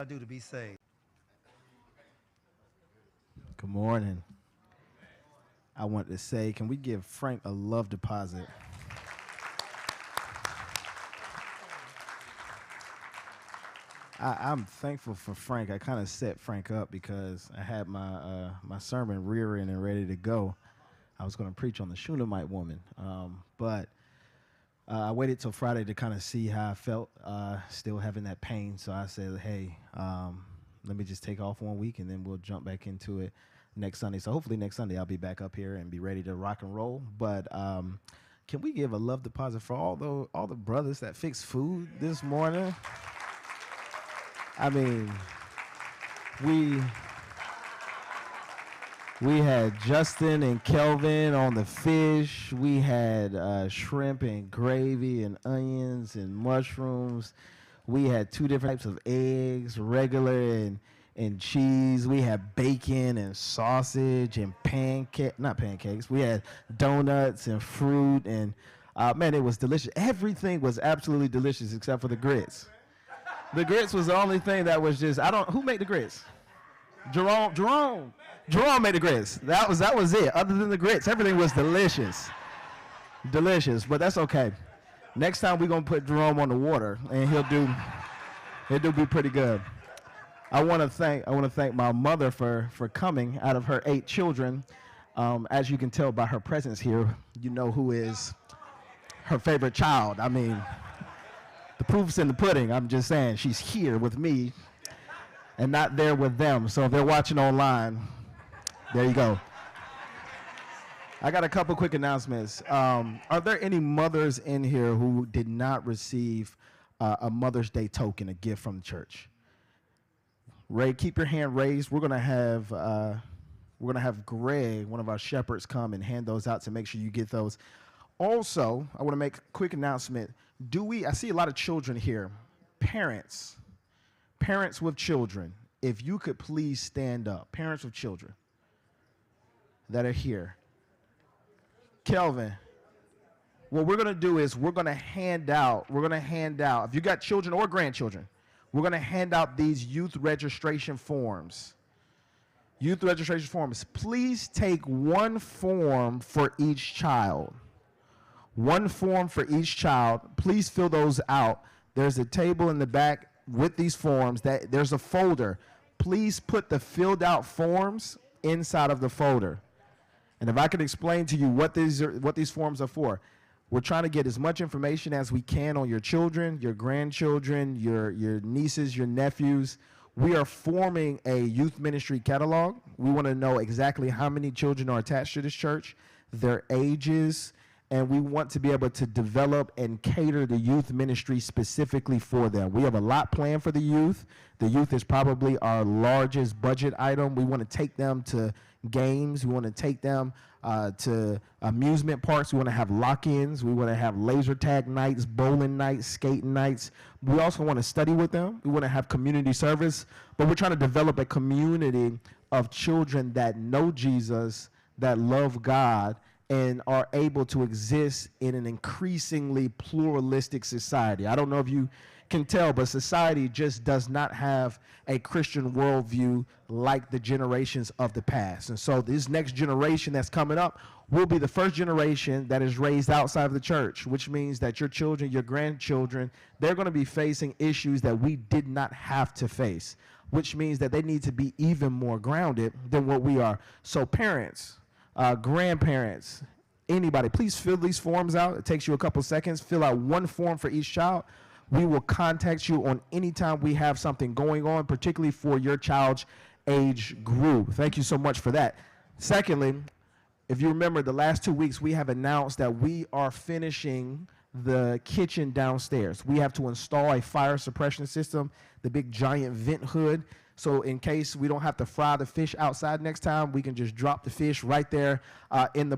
I do to be saved. Good morning. I want to say, can we give Frank a love deposit? I'm thankful for Frank. I kind of set Frank up because I had my sermon rearing and ready to go. I was going to preach on the Shunammite woman, but I waited till Friday to kind of see how I felt, still having that pain. So I said, hey, let me just take off 1 week and then we'll jump back into it next Sunday. So hopefully next Sunday I'll be back up here and be ready to rock and roll. But can we give a love deposit for all the brothers that fixed food this morning? I mean, we had Justin and Kelvin on the fish. We had shrimp and gravy and onions and mushrooms. We had 2 different types of eggs, regular and cheese. We had bacon and sausage and not pancakes. We had donuts and fruit and man, it was delicious. Everything was absolutely delicious except for the grits. The grits was the only thing that was just, who made the grits? Jerome made the grits. That was it. Other than the grits, everything was delicious. Delicious, but that's okay. Next time we're gonna put Jerome on the water and he'll do be pretty good. I want to thank my mother for coming out of her 8 children. As you can tell by her presence here, you know who is her favorite child. I mean, the proof's in the pudding. I'm just saying she's here with me and not there with them. So if they're watching online, there you go. I got a couple quick announcements. Are there any mothers in here who did not receive a Mother's Day token, a gift from the church? Ray, keep your hand raised. We're gonna have Greg, one of our shepherds, come and hand those out to make sure you get those. Also, I want to make a quick announcement. I see a lot of children here. Parents with children, if you could please stand up. Parents with children that are here. Kelvin, what we're going to do is we're going to hand out, if you got children or grandchildren, we're going to hand out these youth registration forms. Youth registration forms. Please take 1 form for each child. 1 form for each child. Please fill those out. There's a table in the back with these forms. There's a folder. Please put the filled out forms inside of the folder. And if I could explain to you what these forms are for. We're trying to get as much information as we can on your children, your grandchildren, your nieces, your nephews. We are forming a youth ministry catalog. We want to know exactly how many children are attached to this church, their ages, and we want to be able to develop and cater the youth ministry specifically for them. We have a lot planned for the youth. The youth is probably our largest budget item. We want to take them to games. We want to take them to amusement parks. We want to have lock-ins. We want to have laser tag nights, bowling nights, skating nights. We also want to study with them. We want to have community service. But we're trying to develop a community of children that know Jesus, that love God, and are able to exist in an increasingly pluralistic society. I don't know if you can tell, but society just does not have a Christian worldview like the generations of the past. And so this next generation that's coming up will be the first generation that is raised outside of the church, which means that your children, your grandchildren, they're going to be facing issues that we did not have to face, which means that they need to be even more grounded than what we are. So parents, grandparents, anybody, please fill these forms out. It takes you a couple seconds. Fill out 1 form for each child. We will contact you on any time we have something going on, particularly for your child's age group. Thank you so much for that. Secondly, if you remember the last 2 weeks, we have announced that we are finishing the kitchen downstairs. We have to install a fire suppression system, the big giant vent hood. So in case we don't have to fry the fish outside next time, we can just drop the fish right there in the